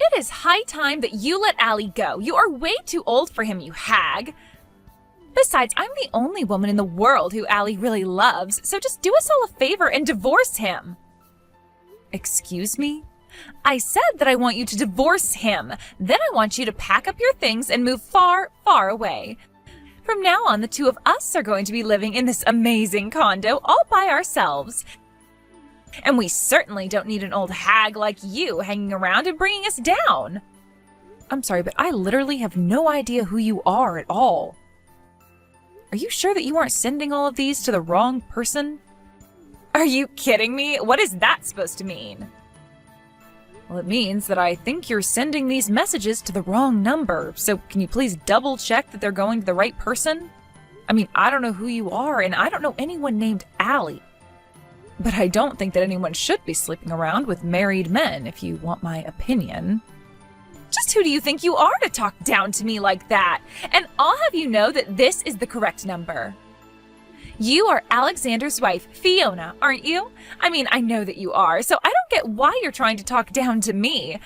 It is high time that you let Allie go. You are way too old for him, you hag. Besides, I'm the only woman in the world who Allie really loves, so just do us all a favor and divorce him. Excuse me? I said that I want you to divorce him. Then I want you to pack up your things and move far, far away. From now on, the two of us are going to be living in this amazing condo all by ourselves. And we certainly don't need an old hag like you hanging around and bringing us down. I'm sorry, but I literally have no idea who you are at all. Are you sure that you aren't sending all of these to the wrong person? Are you kidding me? What is that supposed to mean? Well, it means that I think you're sending these messages to the wrong number, so can you please double check that they're going to the right person? I mean, I don't know who you are, and I don't know anyone named Allie. But I don't think that anyone should be sleeping around with married men, if you want my opinion. Just who do you think you are to talk down to me like that? And I'll have you know that this is the correct number. You are Alexander's wife, Fiona, aren't you? I mean, I know that you are, so I don't get why you're trying to talk down to me.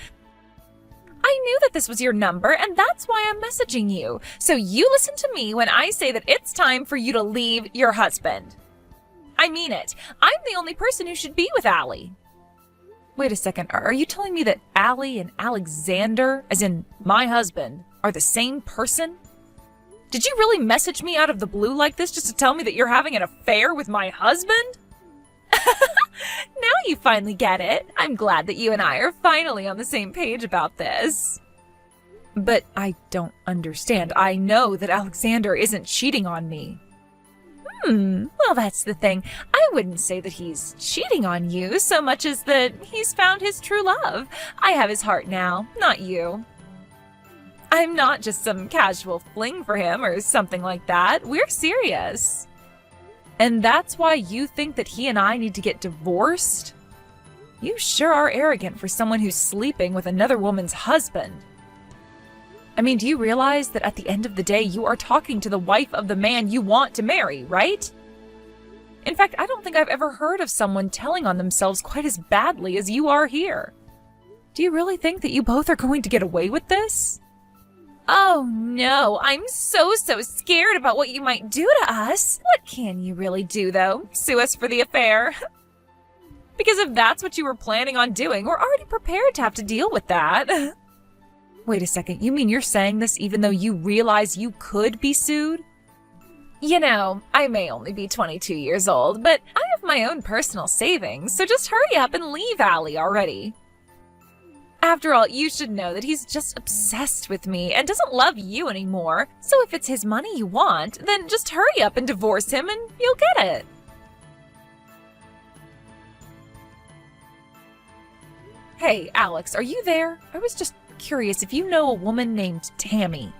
I knew that this was your number, and that's why I'm messaging you. So you listen to me when I say that it's time for you to leave your husband. I mean it. I'm the only person who should be with Allie. Wait a second, are you telling me that Allie and Alexander, as in my husband, are the same person? Did you really message me out of the blue like this just to tell me that you're having an affair with my husband? Now you finally get it. I'm glad that you and I are finally on the same page about this. But I don't understand. I know that Alexander isn't cheating on me. Well, that's the thing. I wouldn't say that he's cheating on you so much as that he's found his true love. I have his heart now, not you. I'm not just some casual fling for him or something like that. We're serious. And that's why you think that he and I need to get divorced? You sure are arrogant for someone who's sleeping with another woman's husband. I mean, do you realize that at the end of the day, you are talking to the wife of the man you want to marry, right? In fact, I don't think I've ever heard of someone telling on themselves quite as badly as you are here. Do you really think that you both are going to get away with this? Oh no, I'm so scared about what you might do to us. What can you really do, though? Sue us for the affair? Because if that's what you were planning on doing, we're already prepared to have to deal with that. Wait a second, you mean you're saying this even though you realize you could be sued? You know, I may only be 22 years old, but I have my own personal savings, so just hurry up and leave Allie already. After all, you should know that he's just obsessed with me and doesn't love you anymore, so if it's his money you want, then just hurry up and divorce him and you'll get it. Hey, Alex, are you there? I was just curious if you know a woman named Tammy.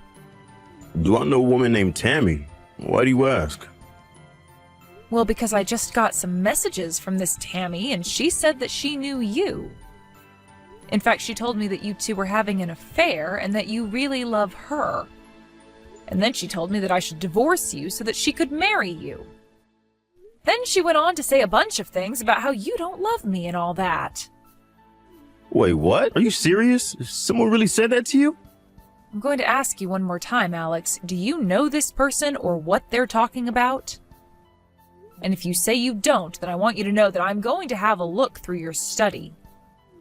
Do I know a woman named Tammy? Why do you ask? Well, because I just got some messages from this Tammy, and she said that she knew you. In fact, she told me that you two were having an affair and that you really love her. And then she told me that I should divorce you so that she could marry you. Then she went on to say a bunch of things about how you don't love me and all that. Wait, what? Are you serious? Someone really said that to you? I'm going to ask you one more time, Alex. Do you know this person or what they're talking about? And if you say you don't, then I want you to know that I'm going to have a look through your study.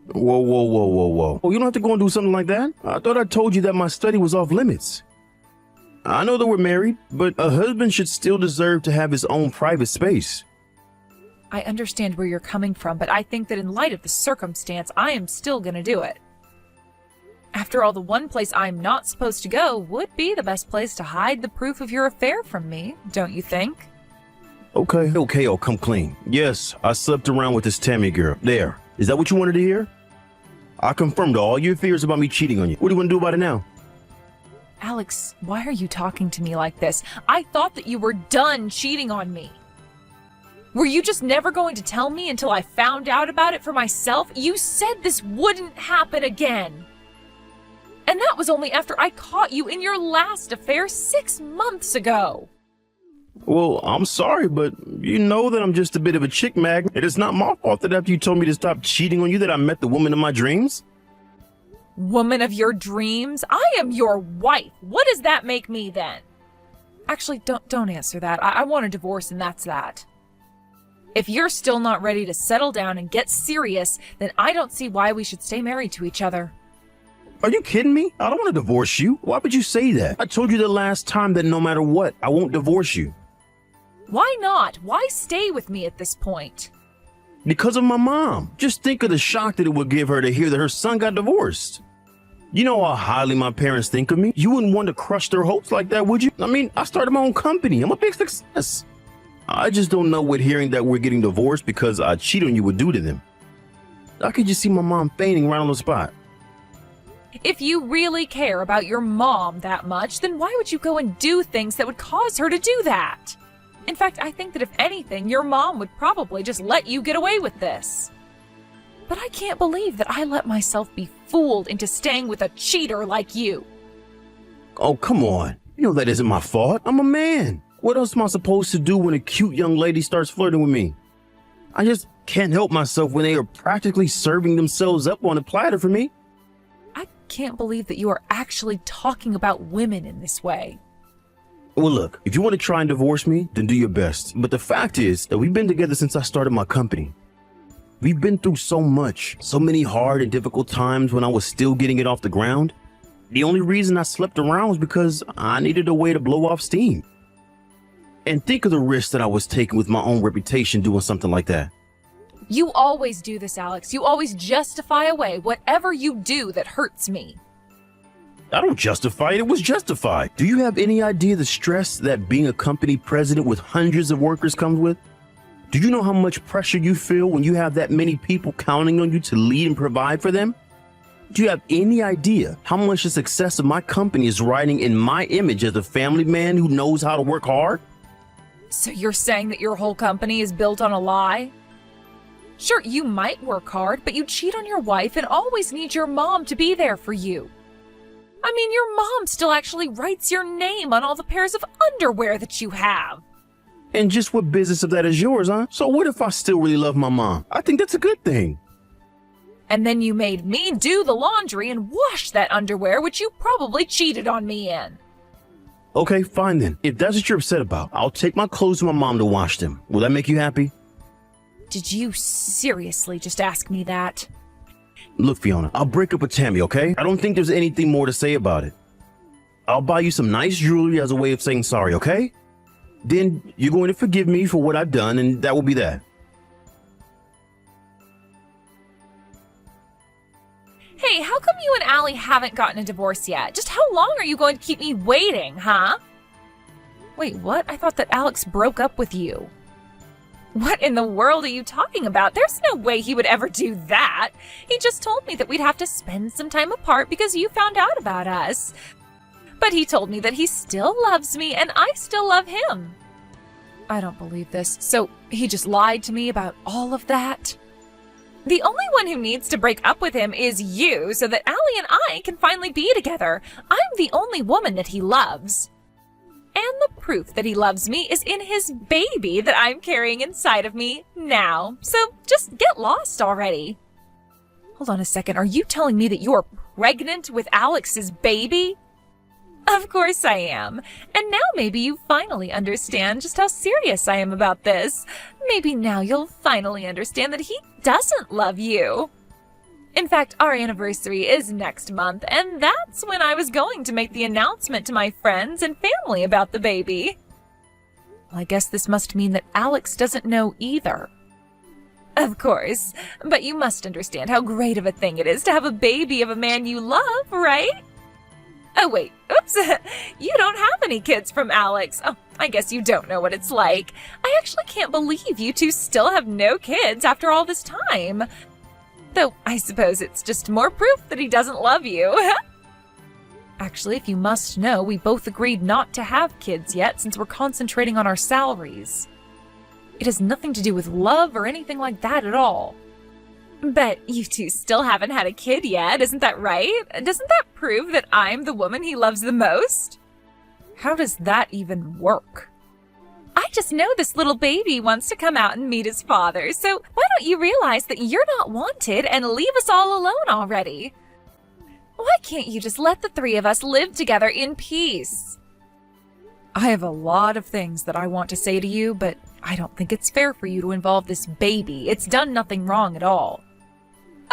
Whoa. Oh, you don't have to go and do something like that. I thought I told you that my study was off limits. I know that we're married, but a husband should still deserve to have his own private space. I understand where you're coming from, but I think that in light of the circumstance, I am still gonna do it. After all, the one place I'm not supposed to go would be the best place to hide the proof of your affair from me, don't you think? Okay, oh, come clean. Yes, I slept around with this Tammy girl. There. Is that what you wanted to hear? I confirmed all your fears about me cheating on you. What do you want to do about it now? Alex, why are you talking to me like this? I thought that you were done cheating on me. Were you just never going to tell me until I found out about it for myself? You said this wouldn't happen again. And that was only after I caught you in your last affair 6 months ago. Well, I'm sorry, but you know that I'm just a bit of a chick magnet. It is not my fault that after you told me to stop cheating on you that I met the woman of my dreams. Woman of your dreams? I am your wife. What does that make me then? Actually, don't answer that. I want a divorce and that's that. If you're still not ready to settle down and get serious, then I don't see why we should stay married to each other. Are you kidding me? I don't want to divorce you. Why would you say that? I told you the last time that no matter what, I won't divorce you. Why not? Why stay with me at this point? Because of my mom. Just think of the shock that it would give her to hear that her son got divorced. You know how highly my parents think of me? You wouldn't want to crush their hopes like that, would you? I mean, I started my own company. I'm a big success. I just don't know what hearing that we're getting divorced because I cheated on you would do to them. I could just see my mom fainting right on the spot. If you really care about your mom that much, then why would you go and do things that would cause her to do that? In fact, I think that if anything, your mom would probably just let you get away with this. But I can't believe that I let myself be fooled into staying with a cheater like you. Oh, come on. You know that isn't my fault. I'm a man. What else am I supposed to do when a cute young lady starts flirting with me? I just can't help myself when they are practically serving themselves up on a platter for me. I can't believe that you are actually talking about women in this way. Well, look, if you want to try and divorce me, then do your best. But the fact is that we've been together since I started my company. We've been through so much, so many hard and difficult times when I was still getting it off the ground. The only reason I slept around was because I needed a way to blow off steam. And think of the risk that I was taking with my own reputation doing something like that. You always do this, Alex. You always justify away whatever you do that hurts me. I don't justify it. It was justified. Do you have any idea the stress that being a company president with hundreds of workers comes with? Do you know how much pressure you feel when you have that many people counting on you to lead and provide for them? Do you have any idea how much the success of my company is riding in my image as a family man who knows how to work hard? So you're saying that your whole company is built on a lie? Sure, you might work hard, but you cheat on your wife and always need your mom to be there for you. I mean, your mom still actually writes your name on all the pairs of underwear that you have. And just what business of that is yours, huh? So what if I still really love my mom? I think that's a good thing. And then you made me do the laundry and wash that underwear, which you probably cheated on me in. Okay, fine then. If that's what you're upset about, I'll take my clothes to my mom to wash them. Will that make you happy? Did you seriously just ask me that? Look, Fiona, I'll break up with Tammy, okay? I don't think there's anything more to say about it. I'll buy you some nice jewelry as a way of saying sorry, okay? Then you're going to forgive me for what I've done, and that will be that. Hey, how come you and Allie haven't gotten a divorce yet? Just how long are you going to keep me waiting, huh? Wait, what? I thought that Alex broke up with you. What in the world are you talking about? There's no way he would ever do that. He just told me that we'd have to spend some time apart because you found out about us. But he told me that he still loves me and I still love him. I don't believe this. So he just lied to me about all of that? The only one who needs to break up with him is you so that Allie and I can finally be together. I'm the only woman that he loves. And the proof that he loves me is in his baby that I'm carrying inside of me now. So just get lost already. Hold on a second. Are you telling me that you're pregnant with Alex's baby? Of course I am. And now maybe you finally understand just how serious I am about this. Maybe now you'll finally understand that he doesn't love you. In fact, our anniversary is next month, and that's when I was going to make the announcement to my friends and family about the baby. Well, I guess this must mean that Alex doesn't know either. Of course, but you must understand how great of a thing it is to have a baby of a man you love, right? Oh, wait, oops, you don't have any kids from Alex. Oh, I guess you don't know what it's like. I actually can't believe you two still have no kids after all this time. Though I suppose it's just more proof that he doesn't love you. Actually, if you must know, we both agreed not to have kids yet since we're concentrating on our salaries. It has nothing to do with love or anything like that at all. But you two still haven't had a kid yet, isn't that right? Doesn't that prove that I'm the woman he loves the most? How does that even work? I just know this little baby wants to come out and meet his father, so why don't you realize that you're not wanted and leave us all alone already? Why can't you just let the three of us live together in peace? I have a lot of things that I want to say to you, but I don't think it's fair for you to involve this baby. It's done nothing wrong at all.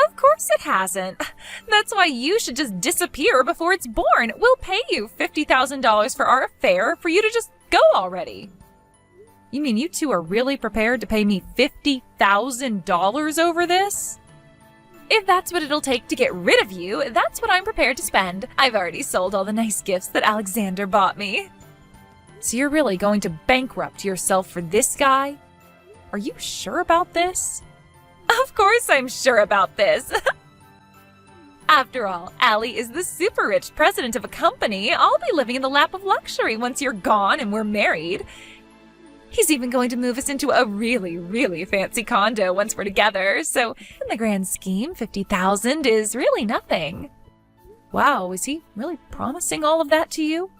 Of course it hasn't. That's why you should just disappear before it's born. We'll pay you $50,000 for our affair for you to just go already. You mean you two are really prepared to pay me $50,000 over this? If that's what it'll take to get rid of you, that's what I'm prepared to spend. I've already sold all the nice gifts that Alexander bought me. So you're really going to bankrupt yourself for this guy? Are you sure about this? Of course I'm sure about this. After all, Allie is the super rich president of a company. I'll be living in the lap of luxury once you're gone and we're married. He's even going to move us into a really, really fancy condo once we're together. So in the grand scheme, $50,000 is really nothing. Wow, is he really promising all of that to you?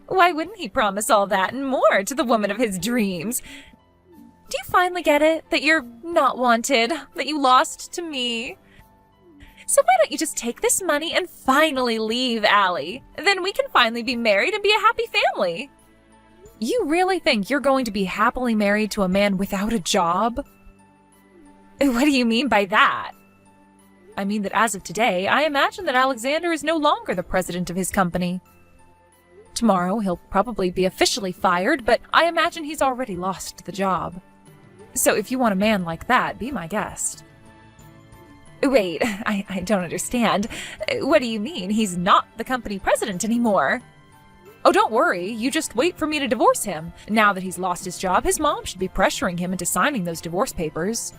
Why wouldn't he promise all that and more to the woman of his dreams? Do you finally get it? That you're not wanted? That you lost to me? So why don't you just take this money and finally leave, Allie? Then we can finally be married and be a happy family. You really think you're going to be happily married to a man without a job? What do you mean by that? I mean that as of today, I imagine that Alexander is no longer the president of his company. Tomorrow, he'll probably be officially fired, but I imagine he's already lost the job. So if you want a man like that, be my guest. Wait, I don't understand. What do you mean? He's not the company president anymore. Oh, don't worry. You just wait for me to divorce him. Now that he's lost his job, his mom should be pressuring him into signing those divorce papers.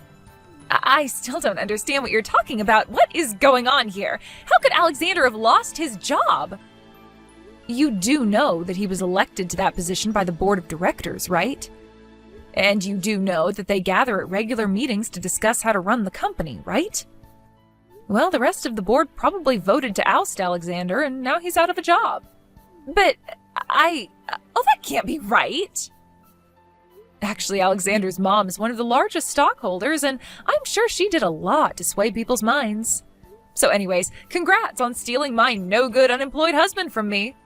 I still don't understand what you're talking about. What is going on here? How could Alexander have lost his job? You do know that he was elected to that position by the board of directors, right? And you do know that they gather at regular meetings to discuss how to run the company, right? Well, the rest of the board probably voted to oust Alexander, and now he's out of a job. But oh, that can't be right. Actually, Alexander's mom is one of the largest stockholders, and I'm sure she did a lot to sway people's minds. So anyways, congrats on stealing my no-good unemployed husband from me.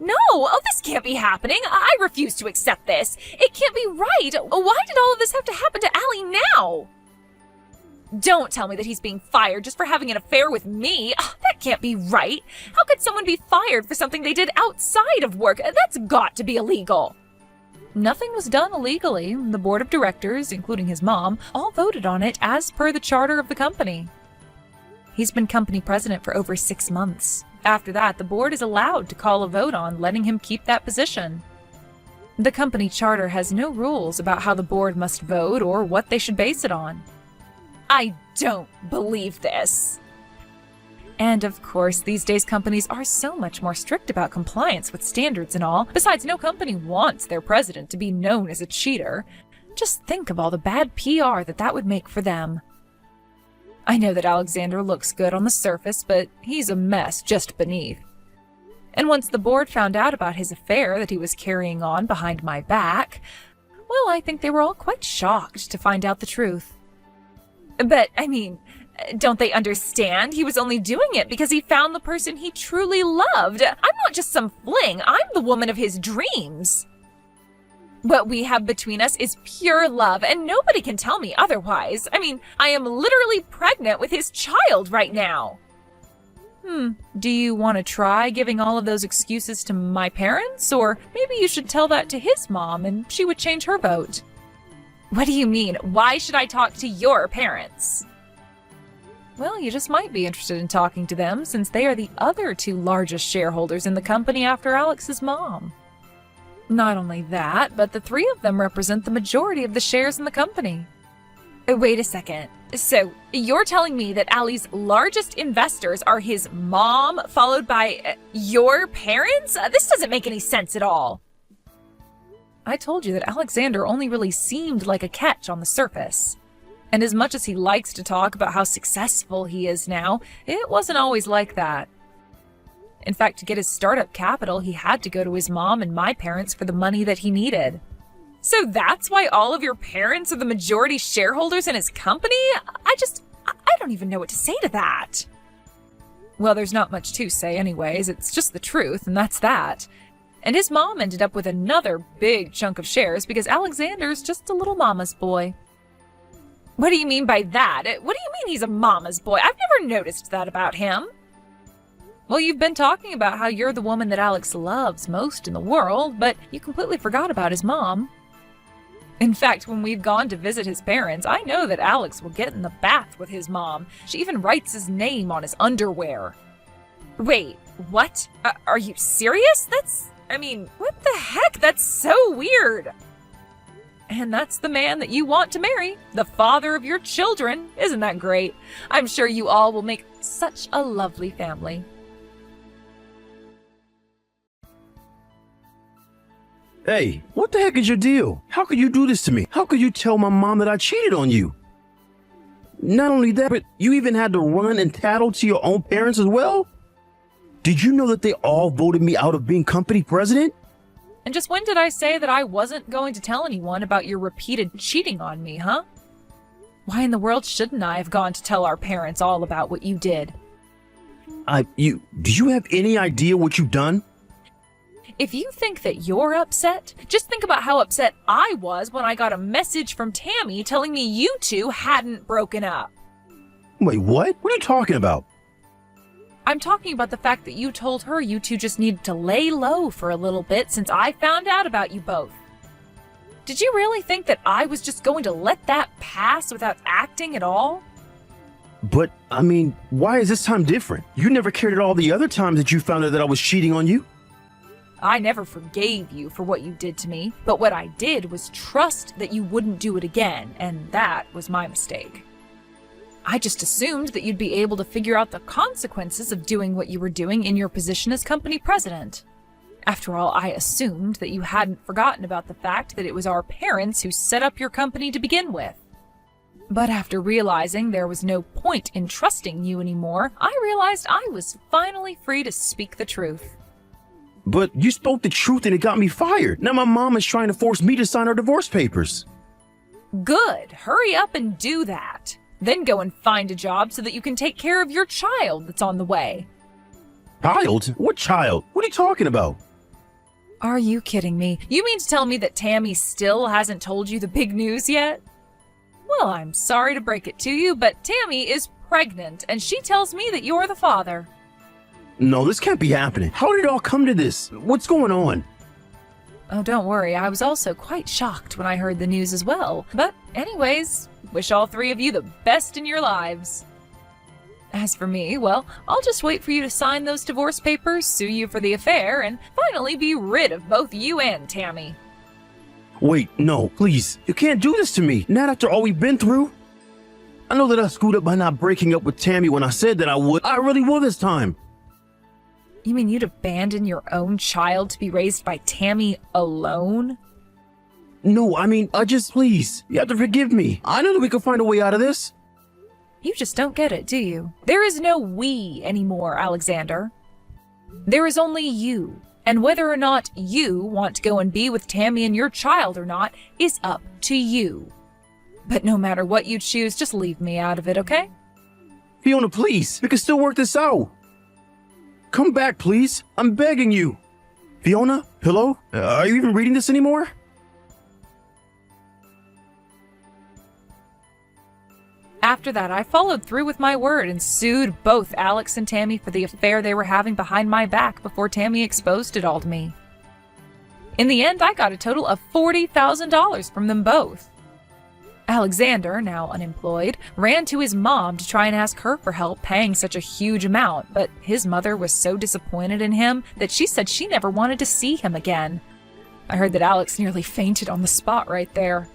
No, oh, this can't be happening. I refuse to accept this. It can't be right. Why did all of this have to happen to Allie now? Don't tell me that he's being fired just for having an affair with me. That can't be right. How could someone be fired for something they did outside of work? That's got to be illegal. Nothing was done illegally. The board of directors, including his mom, all voted on it as per the charter of the company. He's been company president for over 6 months. After that, the board is allowed to call a vote on letting him keep that position. The company charter has no rules about how the board must vote or what they should base it on. I don't believe this. And of course, these days companies are so much more strict about compliance with standards and all. Besides, no company wants their president to be known as a cheater. Just think of all the bad PR that would make for them. I know that Alexander looks good on the surface, but he's a mess just beneath. And once the board found out about his affair that he was carrying on behind my back, well, I think they were all quite shocked to find out the truth. But, I mean, don't they understand? He was only doing it because he found the person he truly loved. I'm not just some fling. I'm the woman of his dreams. What we have between us is pure love, and nobody can tell me otherwise. I mean, I am literally pregnant with his child right now. Do you want to try giving all of those excuses to my parents? Or maybe you should tell that to his mom and she would change her vote. What do you mean? Why should I talk to your parents? Well, you just might be interested in talking to them since they are the other 2 largest shareholders in the company after Alex's mom. Not only that, but the 3 of them represent the majority of the shares in the company. Wait a second. So, you're telling me that Allie's largest investors are his mom, followed by your parents? This doesn't make any sense at all. I told you that Alexander only really seemed like a catch on the surface. And as much as he likes to talk about how successful he is now, it wasn't always like that. In fact, to get his startup capital, he had to go to his mom and my parents for the money that he needed. So that's why all of your parents are the majority shareholders in his company? I don't even know what to say to that. Well, there's not much to say anyways, it's just the truth, and that's that. And his mom ended up with another big chunk of shares because Alexander's just a little mama's boy. What do you mean by that? What do you mean he's a mama's boy? I've never noticed that about him. Well, you've been talking about how you're the woman that Alex loves most in the world, but you completely forgot about his mom. In fact, when we've gone to visit his parents, I know that Alex will get in the bath with his mom. She even writes his name on his underwear. Wait, what? Are you serious? What the heck? That's so weird. And that's the man that you want to marry, the father of your children. Isn't that great? I'm sure you all will make such a lovely family. Hey, what the heck is your deal? How could you do this to me? How could you tell my mom that I cheated on you? Not only that, but you even had to run and tattle to your own parents as well? Did you know that they all voted me out of being company president? And just when did I say that I wasn't going to tell anyone about your repeated cheating on me, huh? Why in the world shouldn't I have gone to tell our parents all about what you did? Do you have any idea what you've done? If you think that you're upset, just think about how upset I was when I got a message from Tammy telling me you two hadn't broken up. Wait, what? What are you talking about? I'm talking about the fact that you told her you two just needed to lay low for a little bit since I found out about you both. Did you really think that I was just going to let that pass without acting at all? But, why is this time different? You never cared at all the other times that you found out that I was cheating on you. I never forgave you for what you did to me, but what I did was trust that you wouldn't do it again, and that was my mistake. I just assumed that you'd be able to figure out the consequences of doing what you were doing in your position as company president. After all, I assumed that you hadn't forgotten about the fact that it was our parents who set up your company to begin with. But after realizing there was no point in trusting you anymore, I realized I was finally free to speak the truth. But you spoke the truth and it got me fired. Now my mom is trying to force me to sign her divorce papers. Good. Hurry up and do that. Then go and find a job so that you can take care of your child that's on the way. Child? What child? What are you talking about? Are you kidding me? You mean to tell me that Tammy still hasn't told you the big news yet? Well, I'm sorry to break it to you, but Tammy is pregnant, and she tells me that you're the father. No, this can't be happening. How did it all come to this? What's going on? Oh, don't worry. I was also quite shocked when I heard the news as well. But anyways, wish all three of you the best in your lives. As for me, well, I'll just wait for you to sign those divorce papers, sue you for the affair, and finally be rid of both you and Tammy. Wait, no, please. You can't do this to me. Not after all we've been through. I know that I screwed up by not breaking up with Tammy when I said that I would. I really will this time. You mean you'd abandon your own child to be raised by Tammy alone? No, please. You have to forgive me. I know that we can find a way out of this. You just don't get it, do you? There is no we anymore, Alexander. There is only you. And whether or not you want to go and be with Tammy and your child or not is up to you. But no matter what you choose, just leave me out of it, okay? Fiona, please. We can still work this out. Come back, please. I'm begging you. Fiona? Hello? Are you even reading this anymore? After that, I followed through with my word and sued both Alex and Tammy for the affair they were having behind my back before Tammy exposed it all to me. In the end, I got a total of $40,000 from them both. Alexander, now unemployed, ran to his mom to try and ask her for help paying such a huge amount, but his mother was so disappointed in him that she said she never wanted to see him again. I heard that Alex nearly fainted on the spot right there.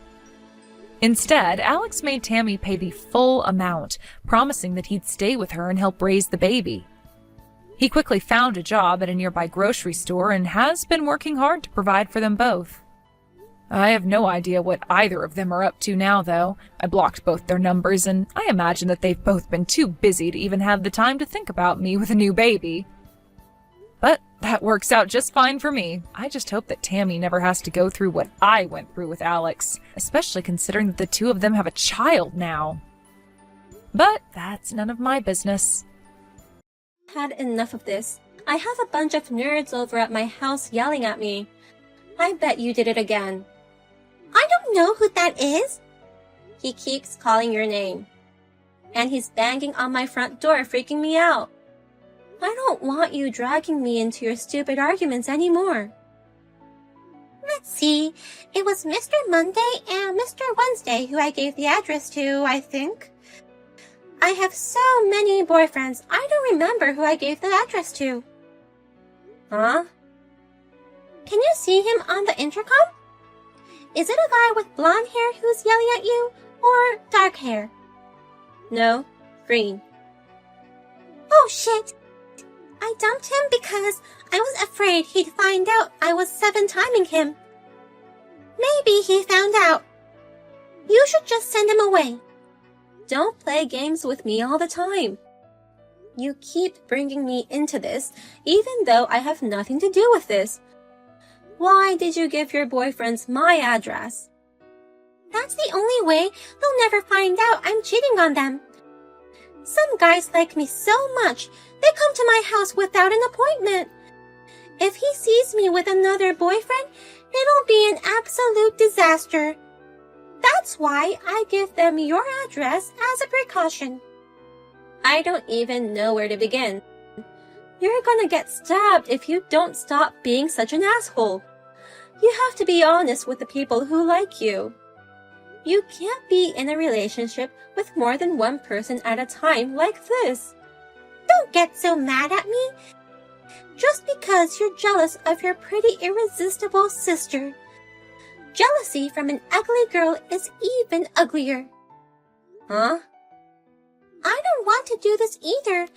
Instead, Alex made Tammy pay the full amount, promising that he'd stay with her and help raise the baby. He quickly found a job at a nearby grocery store and has been working hard to provide for them both. I have no idea what either of them are up to now, though. I blocked both their numbers, and I imagine that they've both been too busy to even have the time to think about me with a new baby. But that works out just fine for me. I just hope that Tammy never has to go through what I went through with Alex, especially considering that the two of them have a child now. But that's none of my business. had enough of this. I have a bunch of nerds over at my house yelling at me. I bet you did it again. I don't know who that is. He keeps calling your name. And he's banging on my front door, freaking me out. I don't want you dragging me into your stupid arguments anymore. Let's see. It was Mr. Monday and Mr. Wednesday who I gave the address to, I think. I have so many boyfriends, I don't remember who I gave the address to. Huh? Can you see him on the intercom? Is it a guy with blonde hair who's yelling at you, or dark hair? No, green. Oh shit! I dumped him because I was afraid he'd find out I was 7-timing him. Maybe he found out. You should just send him away. Don't play games with me all the time. You keep bringing me into this, even though I have nothing to do with this. Why did you give your boyfriends my address? That's the only way they'll never find out I'm cheating on them. Some guys like me so much, they come to my house without an appointment. If he sees me with another boyfriend, it'll be an absolute disaster. That's why I give them your address as a precaution. I don't even know where to begin. You're gonna get stabbed if you don't stop being such an asshole. You have to be honest with the people who like you. You can't be in a relationship with more than one person at a time like this. Don't get so mad at me. Just because you're jealous of your pretty irresistible sister. Jealousy from an ugly girl is even uglier. Huh? I don't want to do this either.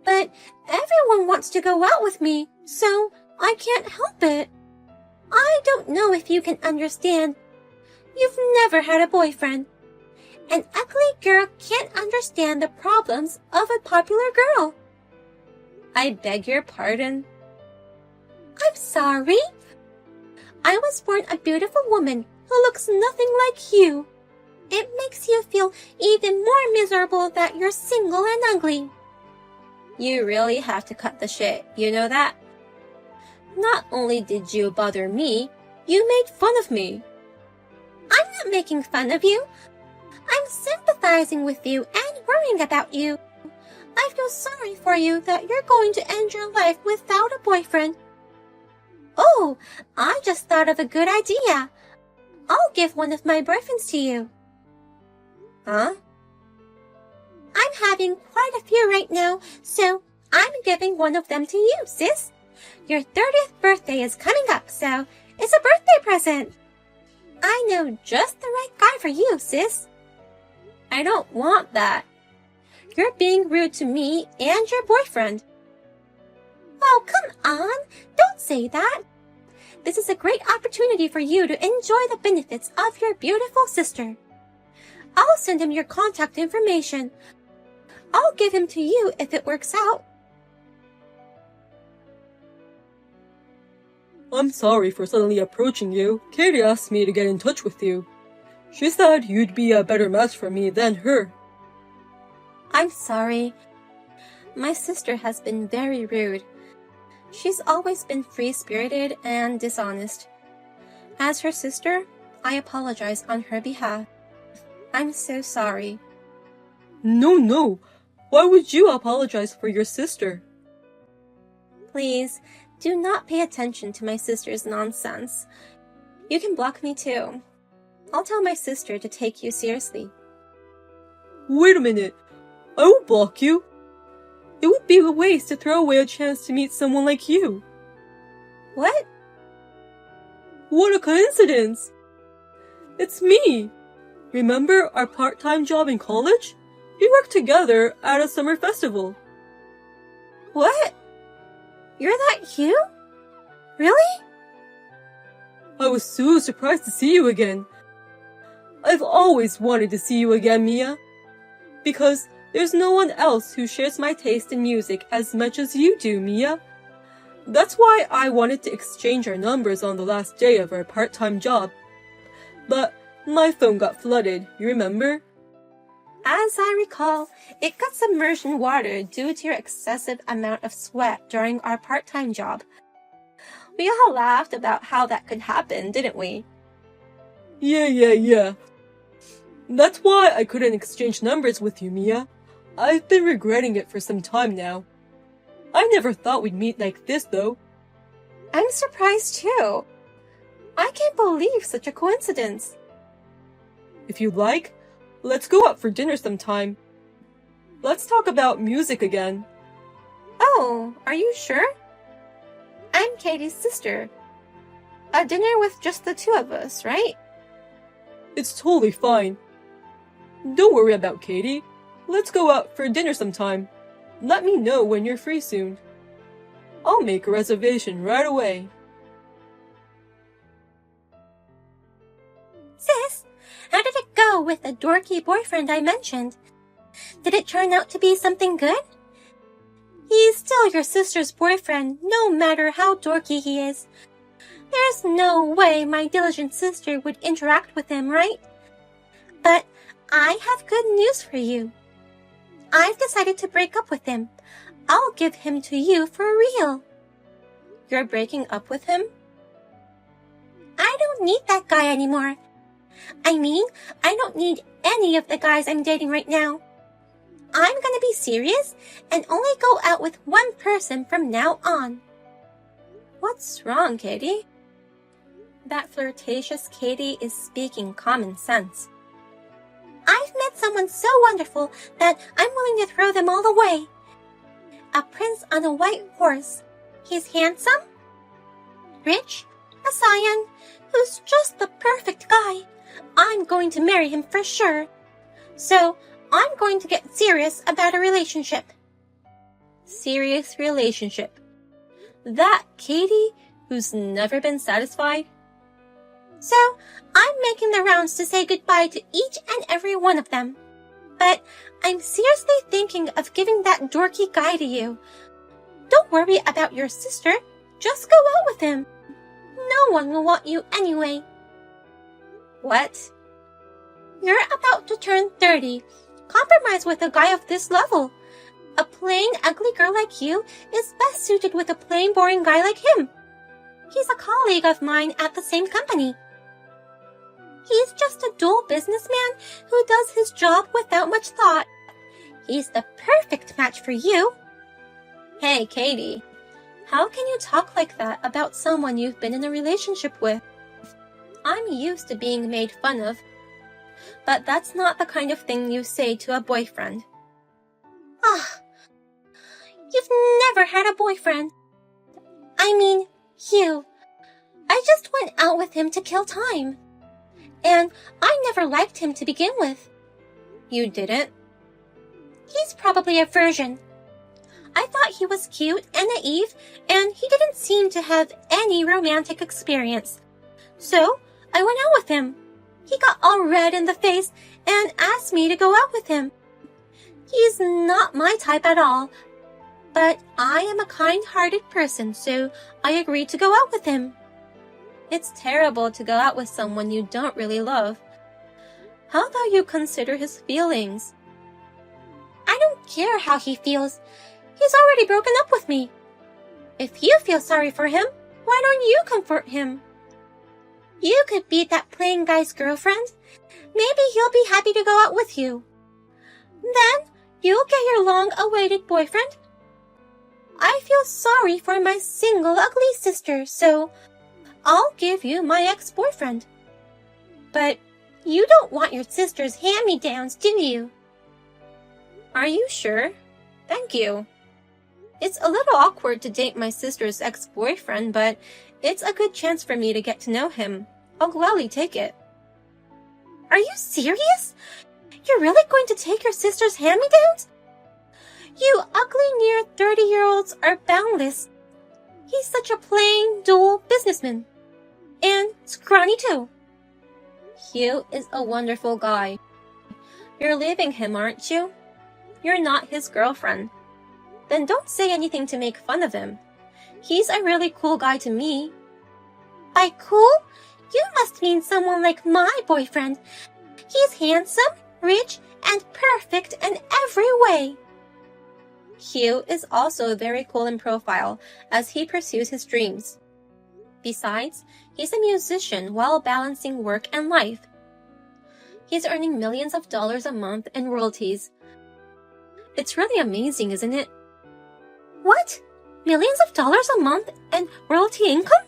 But everyone wants to go out with me, so I can't help it. I don't know if you can understand. You've never had a boyfriend. An ugly girl can't understand the problems of a popular girl. I beg your pardon. I'm sorry. I was born a beautiful woman who looks nothing like you. It makes you feel even more miserable that you're single and ugly. You really have to cut the shit, you know that? Not only did you bother me, you made fun of me. I'm not making fun of you. I'm sympathizing with you and worrying about you. I feel sorry for you that you're going to end your life without a boyfriend. Oh, I just thought of a good idea. I'll give one of my boyfriends to you. Huh? I'm having quite a few right now, so I'm giving one of them to you, sis. Your 30th birthday is coming up, so it's a birthday present. I know just the right guy for you, sis. I don't want that. You're being rude to me and your boyfriend. Oh, come on. Don't say that. This is a great opportunity for you to enjoy the benefits of your beautiful sister. I'll send him your contact information. I'll give him to you if it works out. I'm sorry for suddenly approaching you. Katie asked me to get in touch with you. She said you'd be a better match for me than her. I'm sorry. My sister has been very rude. She's always been free-spirited and dishonest. As her sister, I apologize on her behalf. I'm so sorry. No. Why would you apologize for your sister? Please, do not pay attention to my sister's nonsense. You can block me too. I'll tell my sister to take you seriously. Wait a minute. I won't block you. It would be a waste to throw away a chance to meet someone like you. What? What a coincidence! It's me! Remember our part-time job in college? We worked together at a summer festival. What? You're that you? Really? I was so surprised to see you again. I've always wanted to see you again, Mia. Because there's no one else who shares my taste in music as much as you do, Mia. That's why I wanted to exchange our numbers on the last day of our part-time job. But my phone got flooded, you remember? As I recall, it got submerged in water due to your excessive amount of sweat during our part-time job. We all laughed about how that could happen, didn't we? Yeah. That's why I couldn't exchange numbers with you, Mia. I've been regretting it for some time now. I never thought we'd meet like this, though. I'm surprised too. I can't believe such a coincidence. If you'd like, let's go out for dinner sometime. Let's talk about music again. Oh, are you sure? I'm Katie's sister. A dinner with just the two of us, right? It's totally fine. Don't worry about Katie. Let's go out for dinner sometime. Let me know when you're free soon. I'll make a reservation right away. Sis, how did it go with the dorky boyfriend I mentioned? Did it turn out to be something good? He's still your sister's boyfriend, no matter how dorky he is. There's no way my diligent sister would interact with him, right? But I have good news for you. I've decided to break up with him. I'll give him to you for real. You're breaking up with him? I don't need that guy anymore. I mean, I don't need any of the guys I'm dating right now. I'm gonna be serious and only go out with one person from now on. What's wrong, Katie? That flirtatious Katie is speaking common sense. I've met someone so wonderful that I'm willing to throw them all away. A prince on a white horse. He's handsome, rich, a scion, who's just the perfect guy. I'm going to marry him for sure. So, I'm going to get serious about a relationship. Serious relationship. That Katie, who's never been satisfied? So, I'm making the rounds to say goodbye to each and every one of them. But I'm seriously thinking of giving that dorky guy to you. Don't worry about your sister. Just go out with him. No one will want you anyway. What? You're about to turn 30. Compromise with a guy of this level. A plain, ugly girl like you is best suited with a plain, boring guy like him. He's a colleague of mine at the same company. He's just a dull businessman who does his job without much thought. He's the perfect match for you. Hey, Katie, how can you talk like that about someone you've been in a relationship with? I'm used to being made fun of, but that's not the kind of thing you say to a boyfriend. Ah, you've never had a boyfriend. I mean, you. I just went out with him to kill time. And I never liked him to begin with. You didn't? He's probably a virgin. I thought he was cute and naive, and he didn't seem to have any romantic experience. So, I went out with him. He got all red in the face and asked me to go out with him. He's not my type at all, but I am a kind-hearted person, so I agreed to go out with him. It's terrible to go out with someone you don't really love. How about you consider his feelings? I don't care how he feels. He's already broken up with me. If you feel sorry for him, why don't you comfort him? You could be that plain guy's girlfriend. Maybe he'll be happy to go out with you. Then you'll get your long-awaited boyfriend. I feel sorry for my single ugly sister, so I'll give you my ex-boyfriend. But you don't want your sister's hand-me-downs, do you? Are you sure? Thank you. It's a little awkward to date my sister's ex-boyfriend, but it's a good chance for me to get to know him. I'll gladly take it. Are you serious? You're really going to take your sister's hand-me-downs? You ugly near 30-year-olds are boundless. He's such a plain, dull businessman. And scrawny too. Hugh is a wonderful guy. You're leaving him, aren't you? You're not his girlfriend. Then don't say anything to make fun of him. He's a really cool guy to me. By cool, you must mean someone like my boyfriend. He's handsome, rich, and perfect in every way. Hugh is also very cool in profile as he pursues his dreams. Besides, he's a musician while balancing work and life. He's earning millions of dollars a month in royalties. It's really amazing, isn't it? What? Millions of dollars a month in royalty income?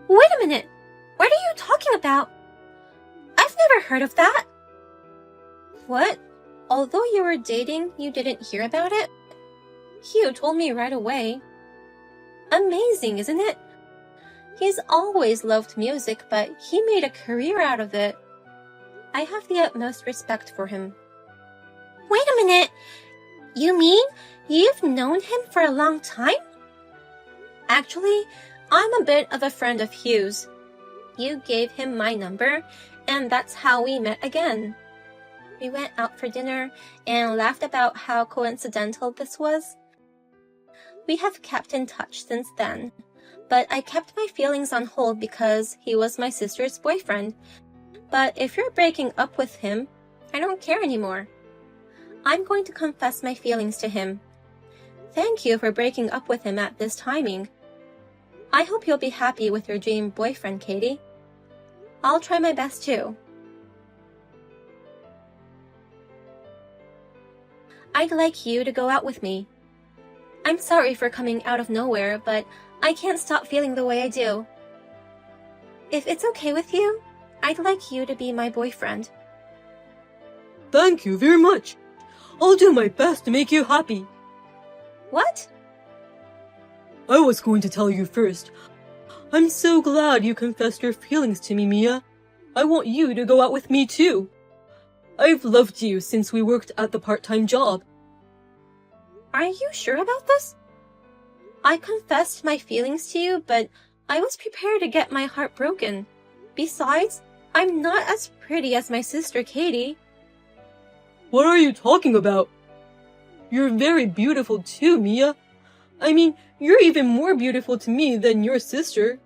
Wait a minute. What are you talking about? I've never heard of that. What? Although you were dating, you didn't hear about it? Hugh told me right away. Amazing, isn't it? He's always loved music, but he made a career out of it. I have the utmost respect for him. Wait a minute. You mean you've known him for a long time? Actually, I'm a bit of a friend of Hugh's. You gave him my number, and that's how we met again. We went out for dinner and laughed about how coincidental this was. We have kept in touch since then, but I kept my feelings on hold because he was my sister's boyfriend. But if you're breaking up with him, I don't care anymore. I'm going to confess my feelings to him. Thank you for breaking up with him at this timing. I hope you'll be happy with your dream boyfriend, Katie. I'll try my best too. I'd like you to go out with me. I'm sorry for coming out of nowhere, but I can't stop feeling the way I do. If it's okay with you, I'd like you to be my boyfriend. Thank you very much. I'll do my best to make you happy. What? I was going to tell you first. I'm so glad you confessed your feelings to me, Mia. I want you to go out with me too. I've loved you since we worked at the part-time job. Are you sure about this? I confessed my feelings to you, but I was prepared to get my heart broken. Besides, I'm not as pretty as my sister Katie. What are you talking about? You're very beautiful too, Mia. I mean, you're even more beautiful to me than your sister.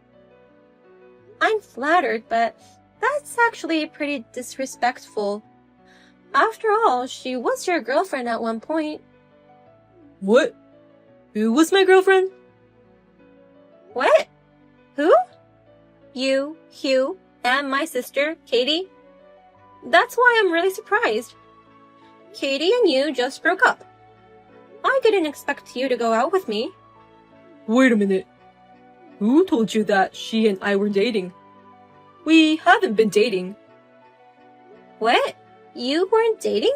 I'm flattered, but that's actually pretty disrespectful. After all, she was your girlfriend at one point. What? Who was my girlfriend? What? Who? You, Hugh, and my sister, Katie. That's why I'm really surprised. Katie and you just broke up. I didn't expect you to go out with me. Wait a minute. Who told you that she and I were dating? We haven't been dating. What? You weren't dating?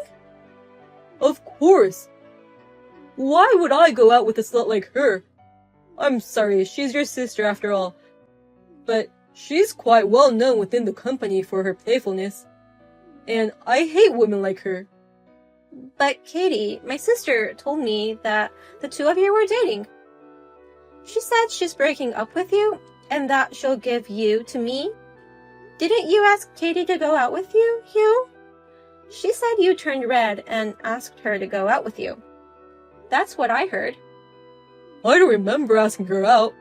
Of course. Why would I go out with a slut like her? I'm sorry, she's your sister after all. But she's quite well known within the company for her playfulness. And I hate women like her. But Katie, my sister, told me that the two of you were dating. She said she's breaking up with you and that she'll give you to me. Didn't you ask Katie to go out with you, Hugh? She said you turned red and asked her to go out with you. That's what I heard. I don't remember asking her out.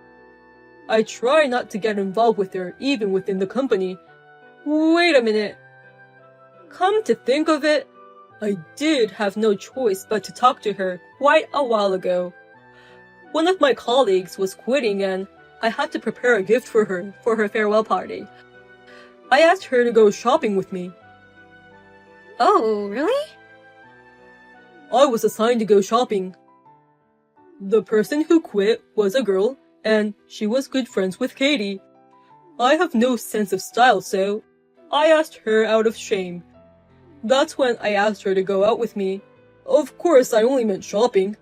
I try not to get involved with her, even within the company. Wait a minute. Come to think of it, I did have no choice but to talk to her quite a while ago. One of my colleagues was quitting and I had to prepare a gift for her farewell party. I asked her to go shopping with me. Oh, really? I was assigned to go shopping. The person who quit was a girl, and she was good friends with Katie. I have no sense of style, so I asked her out of shame. That's when I asked her to go out with me. Of course, I only meant shopping.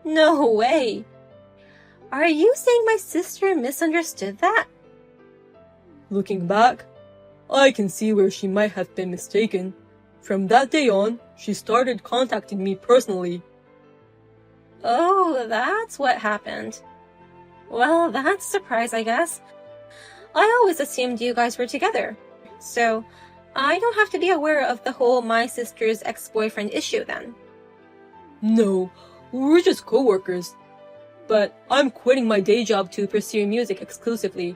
No way. Are you saying my sister misunderstood that? Looking back, I can see where she might have been mistaken. From that day on, she started contacting me personally. Oh, that's what happened. Well, that's a surprise, I guess. I always assumed you guys were together. So, I don't have to be aware of the whole my sister's ex-boyfriend issue then. No, we're just co-workers. But I'm quitting my day job to pursue music exclusively.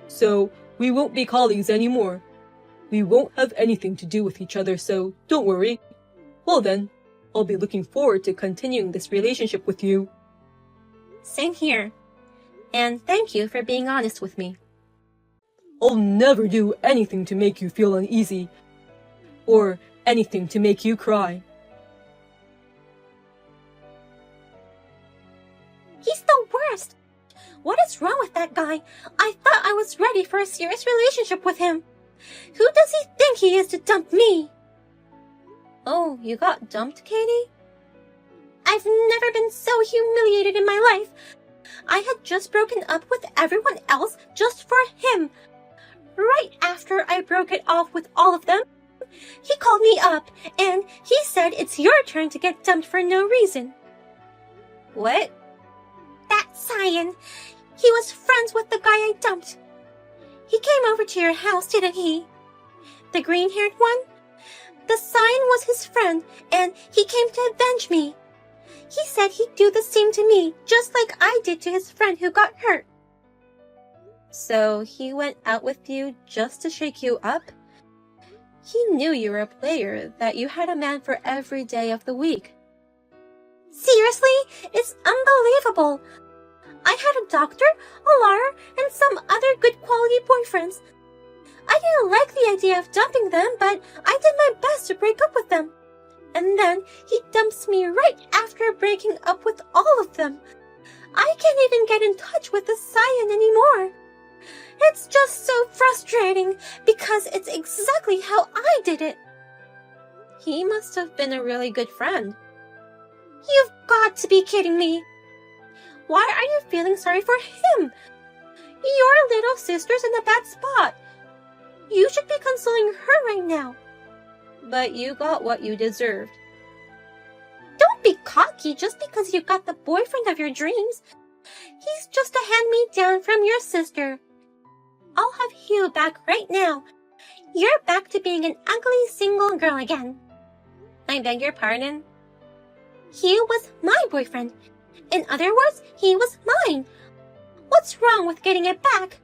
So, we won't be colleagues anymore. We won't have anything to do with each other, so don't worry. Well then, I'll be looking forward to continuing this relationship with you. Same here. And thank you for being honest with me. I'll never do anything to make you feel uneasy, or anything to make you cry. He's the worst. What is wrong with that guy? I thought I was ready for a serious relationship with him. Who does he think he is to dump me? Oh, you got dumped, Katie? I've never been so humiliated in my life. I had just broken up with everyone else just for him. Right after I broke it off with all of them, he called me up and he said it's your turn to get dumped for no reason. What? That Cyan. He was friends with the guy I dumped. He came over to your house, didn't he? The green-haired one? The Cyan was his friend, and he came to avenge me. He said he'd do the same to me, just like I did to his friend who got hurt. So he went out with you just to shake you up? He knew you were a player, that you had a man for every day of the week. Seriously? It's unbelievable. I had a doctor, a lawyer, and some other good quality boyfriends. I didn't like the idea of dumping them, but I did my best to break up with them. And then he dumps me right after breaking up with all of them. I can't even get in touch with the Cyan anymore. It's just so frustrating because it's exactly how I did it. He must have been a really good friend. You've got to be kidding me. Why are you feeling sorry for him? Your little sister's in a bad spot. You should be consoling her right now. But you got what you deserved. Don't be cocky just because you got the boyfriend of your dreams. He's just a hand-me-down from your sister. I'll have Hugh back right now. You're back to being an ugly single girl again. I beg your pardon? Hugh was my boyfriend. In other words, he was mine. What's wrong with getting it back?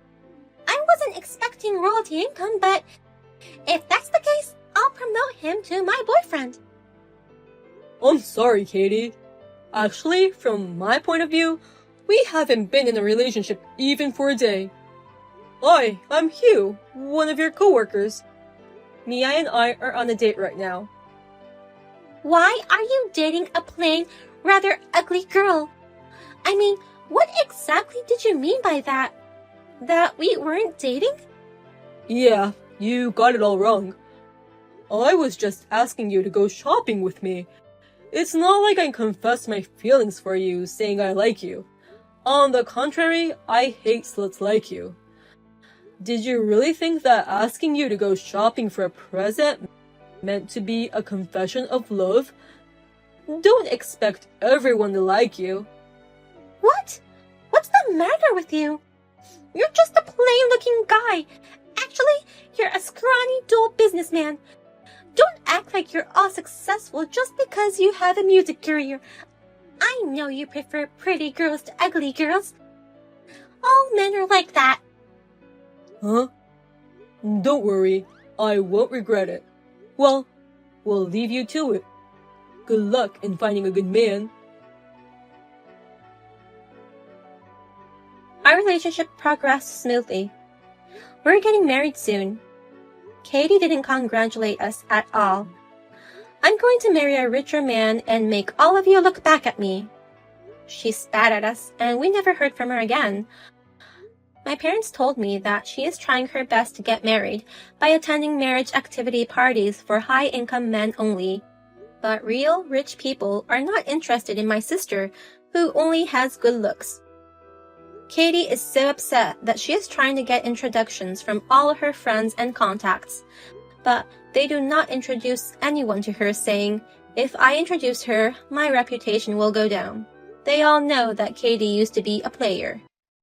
I wasn't expecting royalty income, but if that's the case, I'll promote him to my boyfriend. I'm sorry, Katie. Actually, from my point of view, we haven't been in a relationship even for a day. I'm Hugh, one of your coworkers. Mia and I are on a date right now. Why are you dating a plain, rather ugly girl? I mean, what exactly did you mean by that? That we weren't dating? Yeah, you got it all wrong. I was just asking you to go shopping with me. It's not like I confessed my feelings for you, saying I like you. On the contrary, I hate sluts like you. Did you really think that asking you to go shopping for a present meant to be a confession of love? Don't expect everyone to like you. What? What's the matter with you? You're just a plain-looking guy. Actually, you're a scrawny, dull businessman. Don't act like you're all successful just because you have a music career. I know you prefer pretty girls to ugly girls. All men are like that. Huh? Don't worry, I won't regret it. Well, we'll leave you to it. Good luck in finding a good man. Our relationship progressed smoothly. We're getting married soon. Katie didn't congratulate us at all. I'm going to marry a richer man and make all of you look back at me. She spat at us, and we never heard from her again. My parents told me that she is trying her best to get married by attending marriage activity parties for high-income men only. But real, rich people are not interested in my sister, who only has good looks. Katie is so upset that she is trying to get introductions from all her friends and contacts. But they do not introduce anyone to her, saying, if I introduce her, my reputation will go down. They all know that Katie used to be a player.